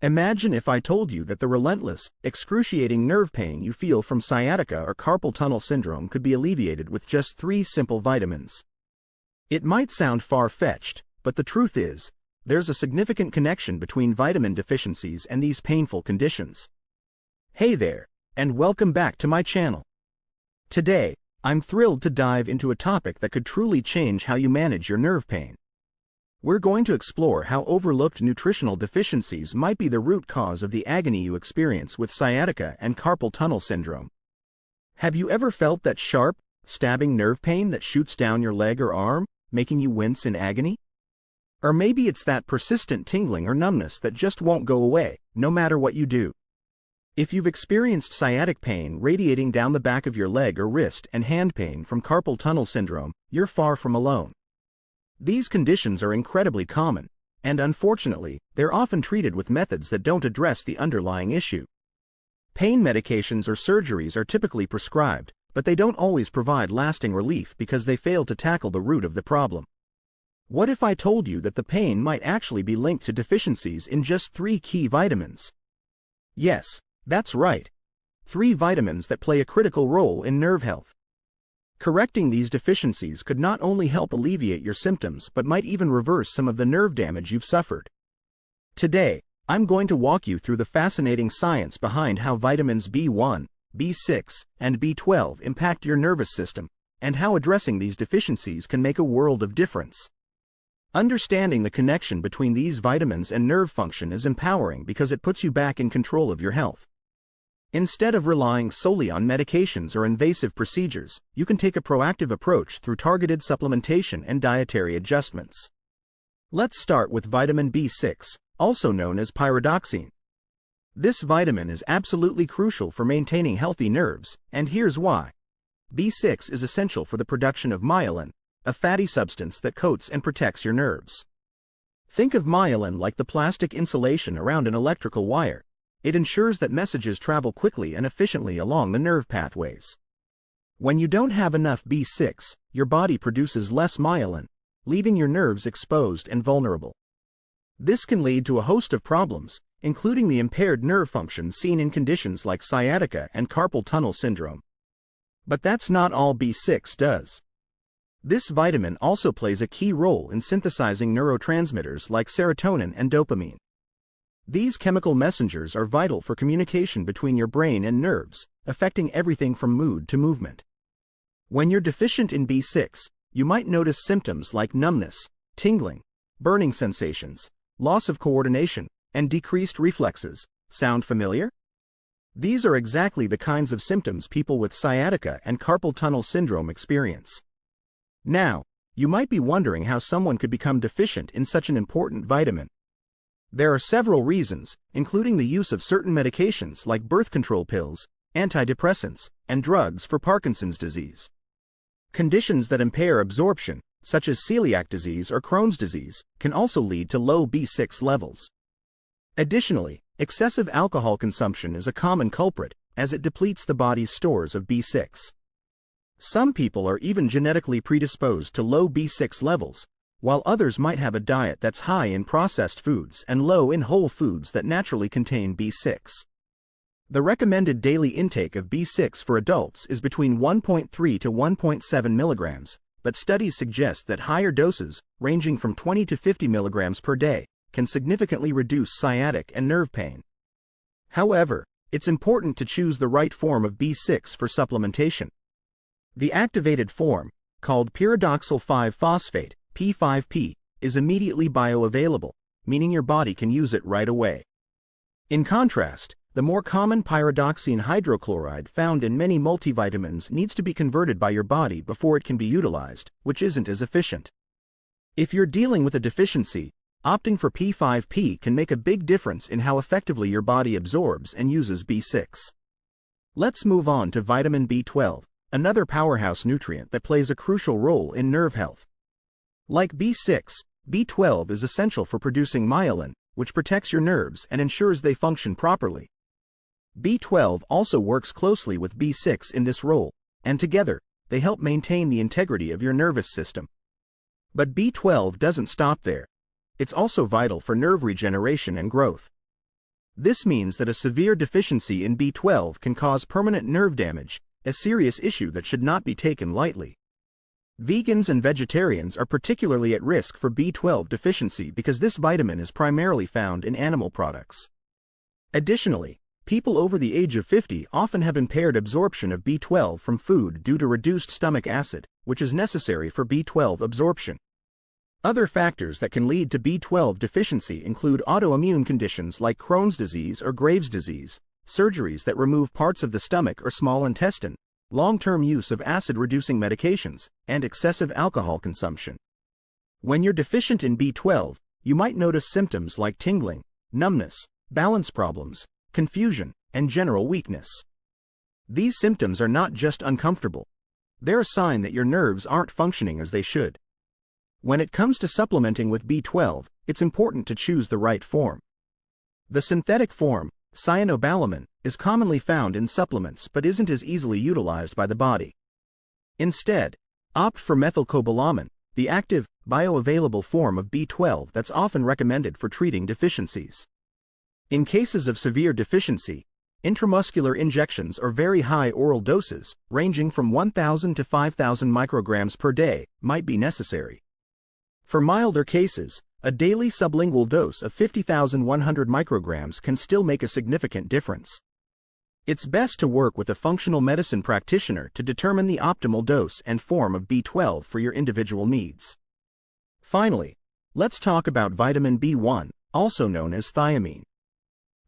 Imagine if I told you that the relentless, excruciating nerve pain you feel from sciatica or carpal tunnel syndrome could be alleviated with just 3 simple vitamins. It might sound far-fetched, but the truth is, there's a significant connection between vitamin deficiencies and these painful conditions. Hey there, and welcome back to my channel. Today, I'm thrilled to dive into a topic that could truly change how you manage your nerve pain. We're going to explore how overlooked nutritional deficiencies might be the root cause of the agony you experience with sciatica and carpal tunnel syndrome. Have you ever felt that sharp, stabbing nerve pain that shoots down your leg or arm, making you wince in agony? Or maybe it's that persistent tingling or numbness that just won't go away, no matter what you do. If you've experienced sciatic pain radiating down the back of your leg or wrist and hand pain from carpal tunnel syndrome, you're far from alone. These conditions are incredibly common, and unfortunately, they're often treated with methods that don't address the underlying issue. Pain medications or surgeries are typically prescribed, but they don't always provide lasting relief because they fail to tackle the root of the problem. What if I told you that the pain might actually be linked to deficiencies in just 3 key vitamins? Yes, that's right. 3 vitamins that play a critical role in nerve health. Correcting these deficiencies could not only help alleviate your symptoms but might even reverse some of the nerve damage you've suffered. Today, I'm going to walk you through the fascinating science behind how vitamins B1, B6, and B12 impact your nervous system, and how addressing these deficiencies can make a world of difference. Understanding the connection between these vitamins and nerve function is empowering because it puts you back in control of your health. Instead of relying solely on medications or invasive procedures, you can take a proactive approach through targeted supplementation and dietary adjustments. Let's start with vitamin B6, also known as pyridoxine. This vitamin is absolutely crucial for maintaining healthy nerves, and here's why. B6 is essential for the production of myelin, a fatty substance that coats and protects your nerves. Think of myelin like the plastic insulation around an electrical wire. It ensures that messages travel quickly and efficiently along the nerve pathways. When you don't have enough B6, your body produces less myelin, leaving your nerves exposed and vulnerable. This can lead to a host of problems, including the impaired nerve function seen in conditions like sciatica and carpal tunnel syndrome. But that's not all B6 does. This vitamin also plays a key role in synthesizing neurotransmitters like serotonin and dopamine. These chemical messengers are vital for communication between your brain and nerves, affecting everything from mood to movement. When you're deficient in B6, you might notice symptoms like numbness, tingling, burning sensations, loss of coordination, and decreased reflexes. Sound familiar? These are exactly the kinds of symptoms people with sciatica and carpal tunnel syndrome experience. Now, you might be wondering how someone could become deficient in such an important vitamin. There are several reasons, including the use of certain medications like birth control pills, antidepressants, and drugs for Parkinson's disease. Conditions that impair absorption, such as celiac disease or Crohn's disease, can also lead to low B6 levels. Additionally, excessive alcohol consumption is a common culprit, as it depletes the body's stores of B6. Some people are even genetically predisposed to low B6 levels, while others might have a diet that's high in processed foods and low in whole foods that naturally contain B6. The recommended daily intake of B6 for adults is between 1.3 to 1.7 milligrams, but studies suggest that higher doses, ranging from 20 to 50 milligrams per day, can significantly reduce sciatic and nerve pain. However, it's important to choose the right form of B6 for supplementation. The activated form, called pyridoxal 5-phosphate, P5P, is immediately bioavailable, meaning your body can use it right away. In contrast, the more common pyridoxine hydrochloride found in many multivitamins needs to be converted by your body before it can be utilized, which isn't as efficient. If you're dealing with a deficiency, opting for P5P can make a big difference in how effectively your body absorbs and uses B6. Let's move on to vitamin B12, another powerhouse nutrient that plays a crucial role in nerve health. Like B6, B12 is essential for producing myelin, which protects your nerves and ensures they function properly. B12 also works closely with B6 in this role, and together, they help maintain the integrity of your nervous system. But B12 doesn't stop there. It's also vital for nerve regeneration and growth. This means that a severe deficiency in B12 can cause permanent nerve damage, a serious issue that should not be taken lightly. Vegans and vegetarians are particularly at risk for B12 deficiency because this vitamin is primarily found in animal products. Additionally, people over the age of 50 often have impaired absorption of B12 from food due to reduced stomach acid, which is necessary for B12 absorption. Other factors that can lead to B12 deficiency include autoimmune conditions like Crohn's disease or Graves' disease, surgeries that remove parts of the stomach or small intestine, long-term use of acid-reducing medications, and excessive alcohol consumption. When you're deficient in B12, you might notice symptoms like tingling, numbness, balance problems, confusion, and general weakness. These symptoms are not just uncomfortable. They're a sign that your nerves aren't functioning as they should. When it comes to supplementing with B12, it's important to choose the right form. The synthetic form, cyanobalamin, is commonly found in supplements but isn't as easily utilized by the body. Instead, opt for methylcobalamin, the active, bioavailable form of B12 that's often recommended for treating deficiencies. In cases of severe deficiency, intramuscular injections or very high oral doses, ranging from 1,000 to 5,000 micrograms per day, might be necessary. For milder cases, a daily sublingual dose of 50,100 micrograms can still make a significant difference. It's best to work with a functional medicine practitioner to determine the optimal dose and form of B12 for your individual needs. Finally, let's talk about vitamin B1, also known as thiamine.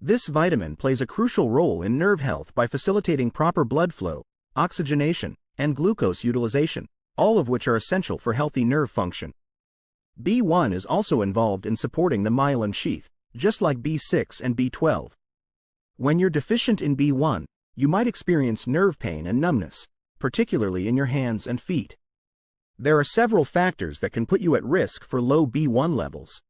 This vitamin plays a crucial role in nerve health by facilitating proper blood flow, oxygenation, and glucose utilization, all of which are essential for healthy nerve function. B1 is also involved in supporting the myelin sheath, just like B6 and B12. When you're deficient in B1, you might experience nerve pain and numbness, particularly in your hands and feet. There are several factors that can put you at risk for low B1 levels.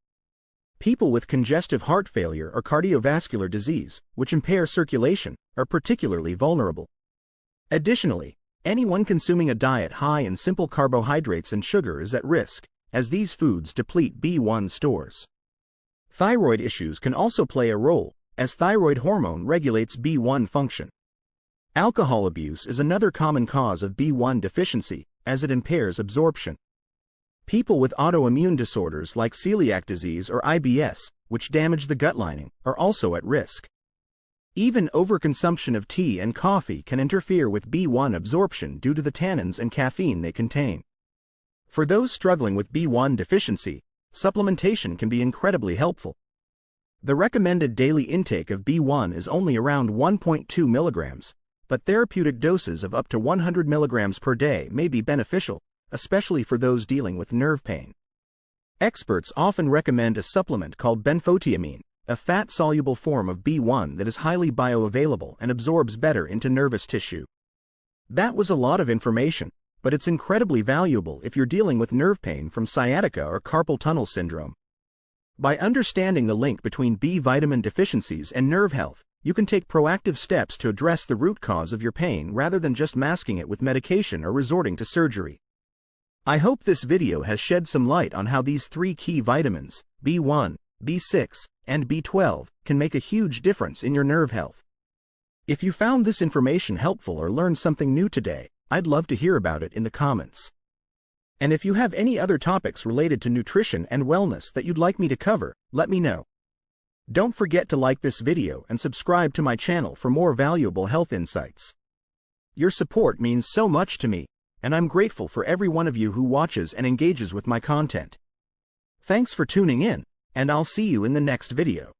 People with congestive heart failure or cardiovascular disease, which impair circulation, are particularly vulnerable. Additionally, anyone consuming a diet high in simple carbohydrates and sugar is at risk, as these foods deplete B1 stores. Thyroid issues can also play a role, as thyroid hormone regulates B1 function. Alcohol abuse is another common cause of B1 deficiency, as it impairs absorption. People with autoimmune disorders like celiac disease or IBS, which damage the gut lining, are also at risk. Even overconsumption of tea and coffee can interfere with B1 absorption due to the tannins and caffeine they contain. For those struggling with B1 deficiency, supplementation can be incredibly helpful. The recommended daily intake of B1 is only around 1.2 milligrams, but therapeutic doses of up to 100 milligrams per day may be beneficial, especially for those dealing with nerve pain. Experts often recommend a supplement called benfotiamine, a fat-soluble form of B1 that is highly bioavailable and absorbs better into nervous tissue. That was a lot of information, but it's incredibly valuable if you're dealing with nerve pain from sciatica or carpal tunnel syndrome. By understanding the link between B vitamin deficiencies and nerve health, you can take proactive steps to address the root cause of your pain rather than just masking it with medication or resorting to surgery. I hope this video has shed some light on how these three key vitamins, B1, B6, and B12, can make a huge difference in your nerve health. If you found this information helpful or learned something new today, I'd love to hear about it in the comments. And if you have any other topics related to nutrition and wellness that you'd like me to cover, let me know. Don't forget to like this video and subscribe to my channel for more valuable health insights. Your support means so much to me, and I'm grateful for every one of you who watches and engages with my content. Thanks for tuning in, and I'll see you in the next video.